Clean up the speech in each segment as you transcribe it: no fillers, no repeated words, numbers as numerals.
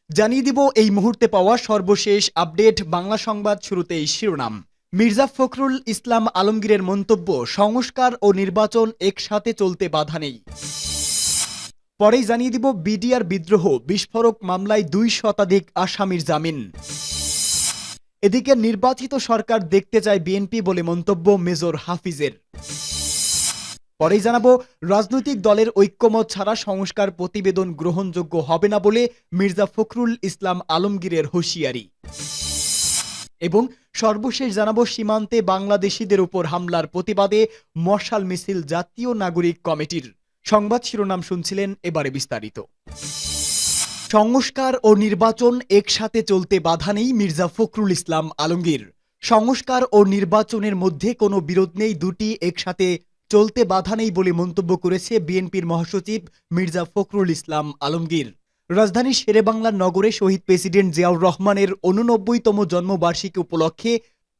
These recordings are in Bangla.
জানিয়ে দিব এই মুহূর্তে পাওয়া সর্বশেষ আপডেট বাংলা সংবাদ। শুরুতেই শিরোনাম। মির্জা ফখরুল ইসলাম আলমগীরের মন্তব্য, সংস্কার ও নির্বাচন একসাথে চলতে বাধা নেই। পরেই জানিয়ে দিব বিডিআর বিদ্রোহ বিস্ফোরক মামলায় 2 শতাধিক আসামির জামিন। এদিকে নির্বাচিত সরকার দেখতে চায় বিএনপি বলে মন্তব্য মেজর হাফিজের। পরেই জানাবো রাজনৈতিক দলের ঐক্যমত ছাড়া সংস্কার প্রতিবেদন গ্রহণযোগ্য হবে না বলে মির্জা ফখরুল ইসলাম আলমগীরের হুঁশিয়ারি। এবং সর্বশেষ জানাবো সীমান্তে বাংলাদেশিদের উপর হামলার প্রতিবাদে মশাল মিছিল জাতীয় নাগরিক কমিটির। সংবাদ শিরোনাম শুনছিলেন, এবারে বিস্তারিত। সংস্কার ও নির্বাচন একসাথে চলতে বাধা নেই মির্জা ফখরুল ইসলাম আলমগীর। সংস্কার ও নির্বাচনের মধ্যে কোনো বিরোধ নেই, দুটি একসাথে চলতে বাধা নেই বলে মন্তব্য করেছে বিএনপির মহাসচিব মির্জা ফখরুল ইসলাম আলমগীর। রাজধানীর শেরেবাংলা নগরে শহীদ প্রেসিডেন্ট জিয়াউর রহমানের 89তম জন্মবার্ষিকী উপলক্ষে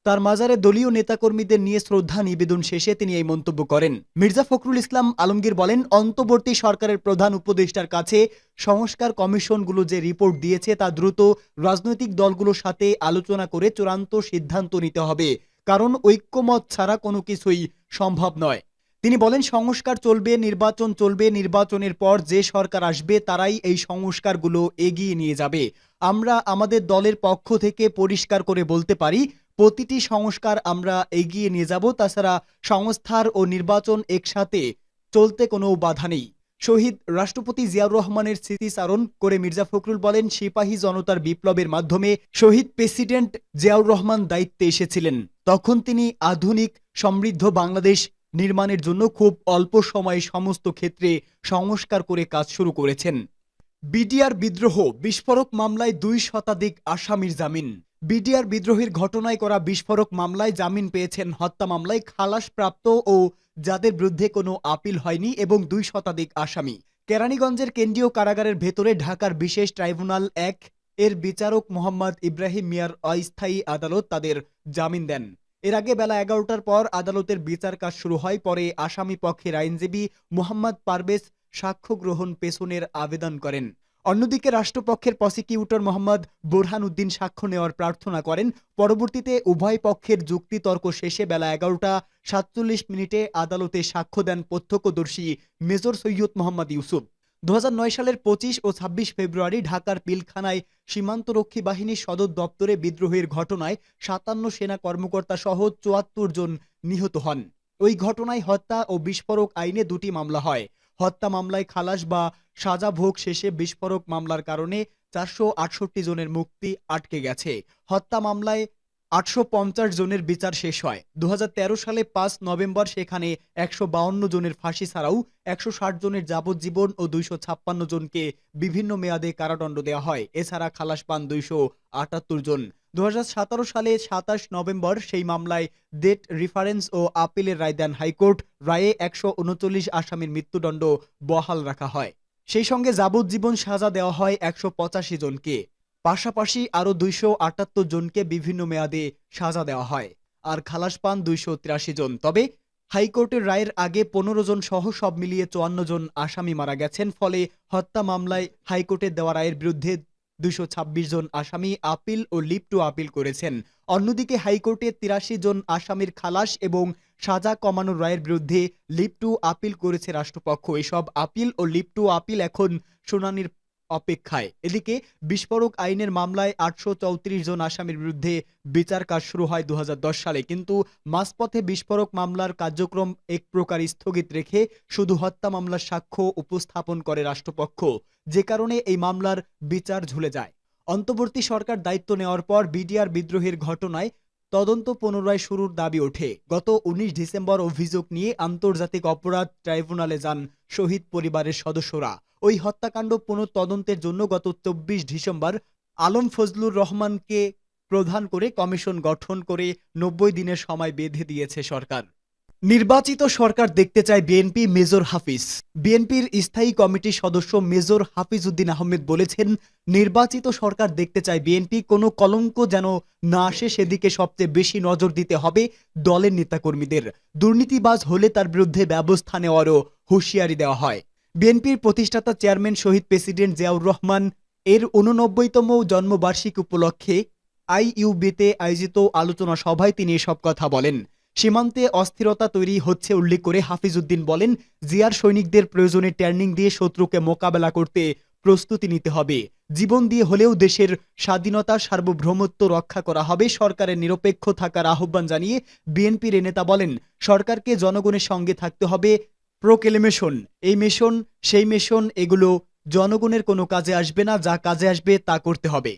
তার মাজারে দলীয় নেতাকর্মীদের নিয়ে শ্রদ্ধা নিবেদন শেষে তিনি এই মন্তব্য করেন। মির্জা ফখরুল ইসলাম আলমগীর বলেন, অন্তর্বর্তী সরকারের প্রধান উপদেষ্টার কাছে সংস্কার কমিশনগুলো যে রিপোর্ট দিয়েছে তা দ্রুত রাজনৈতিক দলগুলোর সাথে আলোচনা করে চূড়ান্ত সিদ্ধান্ত নিতে হবে, কারণ ঐক্যমত ছাড়া কোনো কিছুই সম্ভব নয়। তিনি বলেন, সংস্কার চলবে, নির্বাচন চলবে, নির্বাচনের পর যে সরকার আসবে তারাই এই সংস্কারগুলো এগিয়ে নিয়ে যাবে। আমরা আমাদের দলের পক্ষ থেকে পরিষ্কার করে বলতে পারি, প্রতিটি সংস্কার আমরা এগিয়ে নিয়ে যাব। তাছাড়া সংস্কার ও নির্বাচন একসাথে চলতে কোনো বাধা নেই। শহীদ রাষ্ট্রপতি জিয়াউর রহমানের স্মৃতিচারণ করে মির্জা ফখরুল বলেন, সিপাহী জনতার বিপ্লবের মাধ্যমে শহীদ প্রেসিডেন্ট জিয়াউর রহমান দায়িত্বে এসেছিলেন। তখন তিনি আধুনিক সমৃদ্ধ বাংলাদেশ নির্মাণের জন্য খুব অল্প সময়ে সমস্ত ক্ষেত্রে সংস্কার করে কাজ শুরু করেছেন। বিডিআর বিদ্রোহ বিস্ফোরক মামলায় 2 শতাধিক আসামির জামিন। বিডিআর বিদ্রোহের ঘটনায় করা বিস্ফোরক মামলায় জামিন পেয়েছেন হত্যা মামলায় খালাসপ্রাপ্ত ও যাদের বিরুদ্ধে কোনো আপিল হয়নি এবং 2 শতাধিক আসামি। কেরানীগঞ্জের কেন্দ্রীয় কারাগারের ভেতরে ঢাকার বিশেষ ট্রাইব্যুনাল 1 এর বিচারক মোহাম্মদ ইব্রাহিম মিয়ার অস্থায়ী আদালত তাদের জামিন দেন। এর আগে বেলা 11টার পর আদালতের বিচার কাজ শুরু হয়। পরে আসামি পক্ষের আইনজীবী মোহাম্মদ পারভেজ সাক্ষ্য গ্রহণ পেছনের আবেদন করেন। অন্যদিকে রাষ্ট্রপক্ষের প্রসিকিউটর মোহাম্মদ বোরহান উদ্দিন সাক্ষ্য নেওয়ার প্রার্থনা করেন। পরবর্তীতে উভয় পক্ষের যুক্তিতর্ক শেষে বেলা 11টা 47 আদালতে সাক্ষ্য দেন প্রত্যক্ষদর্শী মেজর সৈয়দ মোহাম্মদ ইউসুফ। 2009 সালের 25 ও 26 ফেব্রুয়ারি ঢাকার পিলখানায় সীমান্তরক্ষী বাহিনীর সদর দপ্তরে বিদ্রোহের ঘটনায় 57 সেনা কর্মকর্তা সহ 74 জন নিহত হন। ওই ঘটনায় হত্যা ও বিস্ফোরক আইনে 2টি মামলা হয়। হত্যা মামলায় খালাস বা সাজা ভোগ শেষে বিস্ফোরক মামলার কারণে 468 জনের মুক্তি আটকে গেছে। হত্যা মামলায় 850 জনের বিচার শেষ হয়। 2013 সালে 5 নভেম্বর সেখানে 152 জনের ফাঁসি ছাড়াও 160 জনের যাবজ্জীবন ও 256 জনকে বিভিন্ন মেয়াদে কারাদণ্ড দেওয়া হয়। এছাড়া খালাস পান 278 জন। 2017 সালে 27 নভেম্বর সেই মামলায় ডেট রিফারেন্স ও আপিলের রায় দেন হাইকোর্ট। রায়ে 139 আসামির মৃত্যুদণ্ড বহাল রাখা হয়। সেই সঙ্গে যাবজ্জীবন সাজা দেওয়া হয় 185 জনকে। পাশাপাশি আরও 278 জনকে বিভিন্ন মেয়াদে সাজা দেওয়া হয়। আর খালাস পান 283 জন। তবে হাইকোর্টের রায়ের আগে 15 জন সহ সব মিলিয়ে 54 জন আসামি মারা গেছেন। ফলে হত্যা মামলায় হাইকোর্টের দেওয়া রায়ের বিরুদ্ধে 226 জন আসামি আপিল ও লিভ টু আপিল করেছেন। অন্যদিকে হাইকোর্টে 83 জন আসামির খালাস এবং সাজা কমানোর রায়ের বিরুদ্ধে লিভ টু আপিল করেছে রাষ্ট্রপক্ষ। এসব আপিল ও লিভ টু আপিল এখন শুনানির অপেক্ষায়। এদিকে বিস্ফোরক আইনের মামলায় 834 জন আসামির বিরুদ্ধে বিচার কাজ শুরু হয় 2010 সালে, কিন্তু মাঝপথে বিস্ফোরক মামলার কার্যক্রম এক প্রকার স্থগিত রেখে শুধু হত্যা মামলার সাক্ষ্য উপস্থাপন করে রাষ্ট্রপক্ষ, যে কারণে এই মামলার বিচার ঝুলে যায়। অন্তর্বর্তী সরকার দায়িত্ব নেওয়ার পর বিডিআর বিদ্রোহের ঘটনায় তদন্ত পুনরায় শুরুর দাবি ওঠে। গত 19 ডিসেম্বর অভিযোগ নিয়ে আন্তর্জাতিক অপরাধ ট্রাইব্যুনালে যান শহীদ পরিবারের সদস্যরা। ওই হত্যাকাণ্ড পুনঃতদন্তের জন্য গত 24 ডিসেম্বর আলম ফজলুর রহমানকে প্রধান করে কমিশন গঠন করে 90 দিনের সময় বেঁধে দিয়েছে সরকার। নির্বাচিত সরকার দেখতে চায় বিএনপি, মেজর হাফিজ। বিএনপির স্থায়ী কমিটির সদস্য মেজর হাফিজ উদ্দিন আহমেদ বলেছেন, নির্বাচিত সরকার দেখতে চায় বিএনপি, কোনো কলঙ্ক যেন না আসে সেদিকে সবচেয়ে বেশি নজর দিতে হবে দলের নেতাকর্মীদের। দুর্নীতিবাজ হলে তার বিরুদ্ধে ব্যবস্থা নেওয়ারও হুঁশিয়ারি দেওয়া হয়। বিএনপির প্রতিষ্ঠাতা চেয়ারম্যান শহীদ প্রেসিডেন্ট জিয়াউর রহমান এর ৮৯তম জন্মবার্ষিকী উপলক্ষে আইইউবিতে আয়োজিত আলোচনা সভায় তিনি এসব কথা বলেন। সীমান্তে অস্থিরতা তৈরি হচ্ছে উল্লেখ করে হাফিজউদ্দিন বলেন, জিয়ার সৈনিকদের প্রয়োজনে টার্নিং দিয়ে শত্রুকে মোকাবেলা করতে প্রস্তুতি নিতে হবে। জীবন দিয়ে হলেও দেশের স্বাধীনতা সার্বভৌমত্ব রক্ষা করা হবে। সরকারের নিরপেক্ষ থাকার আহ্বান জানিয়ে বিএনপির এ নেতা বলেন, সরকারকে জনগণের সঙ্গে থাকতে হবে। প্রোক্লেমেশন, এই মেশন সেই মেশন, এগুলো জনগণের কোনো কাজে আসবে না। যা কাজে আসবে তা করতে হবে।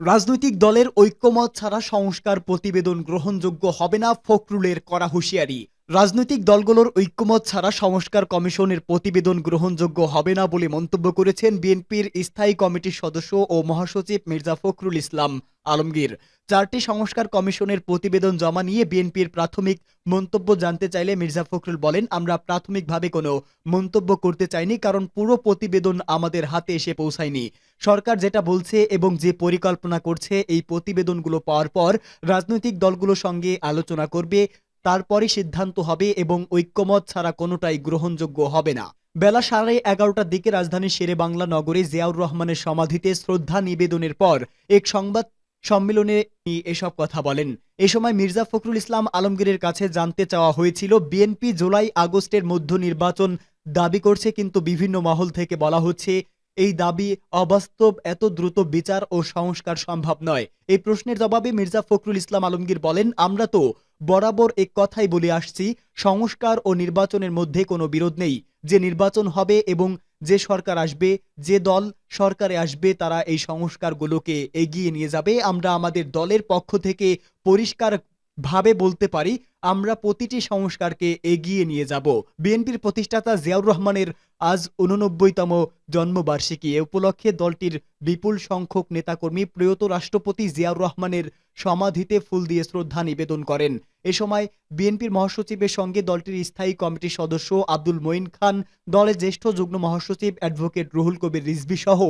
রাজনৈতিক দলের ঐক্যমত ছাড়া সংস্কার প্রতিবেদন গ্রহণযোগ্য হবে না, ফখরুলের কড়া হুঁশিয়ারি। রাজনৈতিক দলগুলোর ঐক্যমত ছাড়া সংস্কার কমিশনের প্রতিবেদন গ্রহণযোগ্য হবে না বলে মন্তব্য করেছেন বিএনপির স্থায়ী কমিটির সদস্য ও মহাসচিব মির্জা ফখরুল ইসলাম আলমগীর। 4টি সংস্কার কমিশনের প্রতিবেদন জমা নিয়ে বিএনপির প্রাথমিক মন্তব্য জানতে চাইলে মির্জা ফখরুল বলেন, আমরা প্রাথমিকভাবে কোনো মন্তব্য করতে চাইনি, কারণ পুরো প্রতিবেদন আমাদের হাতে এসে পৌঁছায়নি। সরকার যেটা বলছে এবং যে পরিকল্পনা করছে, এই প্রতিবেদনগুলো পাওয়ার পর রাজনৈতিক দলগুলোর সঙ্গে আলোচনা করবে, তারপরে সিদ্ধান্ত হবে এবং ঐক্যমত ছাড়া কোনোটাই গ্রহণযোগ্য হবে না। বেলা 11:30টার দিকে রাজধানীর শেরেবাংলা নগরে জিয়াউর রহমানের সমাধিতে শ্রদ্ধা নিবেদনের পর এক সংবাদ সম্মেলনে তিনি এসব কথা বলেন। এ সময় মির্জা ফখরুল ইসলাম আলমগীরের কাছে জানতে চাওয়া হয়েছিল, বিএনপি জুলাই আগস্টের মধ্য নির্বাচন দাবি করছে, কিন্তু বিভিন্ন মহল থেকে বলা হচ্ছে এই দাবি অবাস্তব, এত দ্রুত বিচার ও সংস্কার সম্ভব নয়। এই প্রশ্নের জবাবে মির্জা ফখরুল ইসলাম আলমগীর বলেন, আমরা তো বরাবর এক কথাই বলে আসছি, সংস্কার ও নির্বাচনের মধ্যে কোনো বিরোধ নেই। যে নির্বাচন হবে এবং যে সরকার আসবে, যে দল সরকারে আসবে, তারা এই সংস্কারগুলোকে এগিয়ে নিয়ে যাবে। আমরা আমাদের দলের পক্ষ থেকে পরিষ্কার ভাবে বলতে পারি, আমরা প্রতিটি সংস্কারকে এগিয়ে নিয়ে যাব। বিএনপির প্রতিষ্ঠাতা জিয়াউর রহমানের আজ ৮৯তম জন্মবার্ষিকী। এ উপলক্ষে দলটির বিপুল সংখ্যক নেতাকর্মী প্রয়াত রাষ্ট্রপতি জিয়াউর রহমানের সমাধিতে ফুল দিয়ে শ্রদ্ধা নিবেদন করেন। এ সময় বিএনপির মহাসচিবের সঙ্গে দলটির স্থায়ী কমিটির সদস্য আব্দুল মঈন খান, দলের জ্যেষ্ঠ যুগ্ম মহাসচিব অ্যাডভোকেট রুহুল কবির রিজভী সহ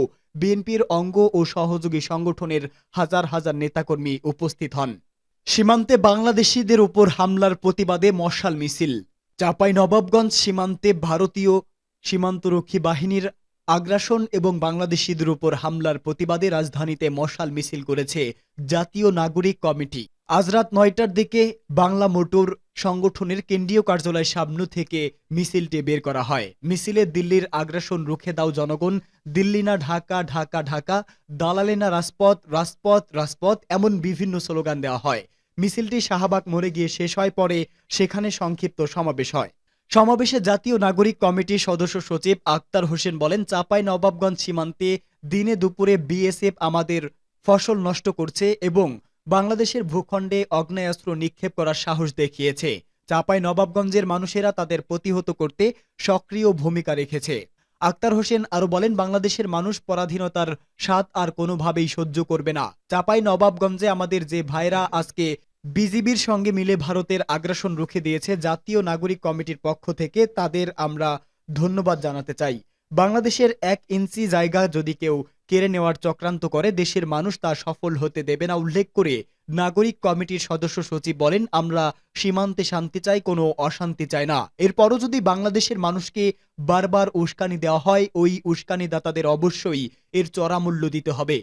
বিএনপির অঙ্গ ও সহযোগী সংগঠনের হাজার হাজার নেতাকর্মী উপস্থিত হন। সীমান্তে বাংলাদেশিদের উপর হামলার প্রতিবাদে মশাল মিছিল। চাঁপাইনবাবগঞ্জ সীমান্তে ভারতীয় সীমান্তরক্ষী বাহিনীর আগ্রাসন এবং বাংলাদেশিদের উপর হামলার প্রতিবাদে রাজধানীতে মশাল মিছিল করেছে জাতীয় নাগরিক কমিটি। আজ রাত 9টার দিকে বাংলা মোটর সংগঠনের কেন্দ্রীয় কার্যালয়ের সামনে থেকে মিছিলটি বের করা হয়। মিছিলে দিল্লির আগ্রাসন রুখে দাও জনগণ, দিল্লি না ঢাকা, ঢাকা ঢাকা, দালালে না রাজপথ, রাজপথ রাজপথ, এমন বিভিন্ন স্লোগান দেওয়া হয়। মিছিলটি শাহবাগ মোড়ে গিয়ে শেষ হয়, পরে সেখানে সংক্ষিপ্ত সমাবেশ হয়। সমাবেশে জাতীয় নাগরিক কমিটির সদস্য সচিব আক্তার হোসেন বলেন, চাঁপাইনবাবগঞ্জ সীমান্তে দিনে দুপুরে বিএসএফ আমাদের ফসল নষ্ট করছে এবং বাংলাদেশের ভূখণ্ডে আগ্নেয়াস্ত্র নিক্ষেপ করার সাহস দেখিয়েছে। চাঁপাইনবাবগঞ্জের মানুষেরা তাদের প্রতিহত করতে সক্রিয় ভূমিকা রেখেছে। আক্তার হোসেন আরো বলেন, বাংলাদেশের মানুষ পরাধীনতার স্বাদ আর কোনোভাবেই সহ্য করবে না। চাঁপাইনবাবগঞ্জে আমাদের যে ভাইরা আজকে বিজিবির সঙ্গে মিলে ভারতের আগ্রাসন রুখে দিয়েছে, জাতীয় নাগরিক কমিটির পক্ষ থেকে তাদের আমরা ধন্যবাদ জানাতে চাই। বাংলাদেশের 1 ইঞ্চি জায়গা যদি কেউ কেড়ে নেওয়ার চক্রান্ত করে, দেশের মানুষ তা সফল হতে দেবে না। উল্লেখ করে নাগরিক কমিটির সদস্য সচিব বলেন, আমরা সীমান্তে শান্তি চাই, কোনো অশান্তি চাই না। এরপরও যদি বাংলাদেশের মানুষকে বারবার উস্কানি দেওয়া হয়, ওই উস্কানিদাতাদের অবশ্যই এর চড়া মূল্য দিতে হবে।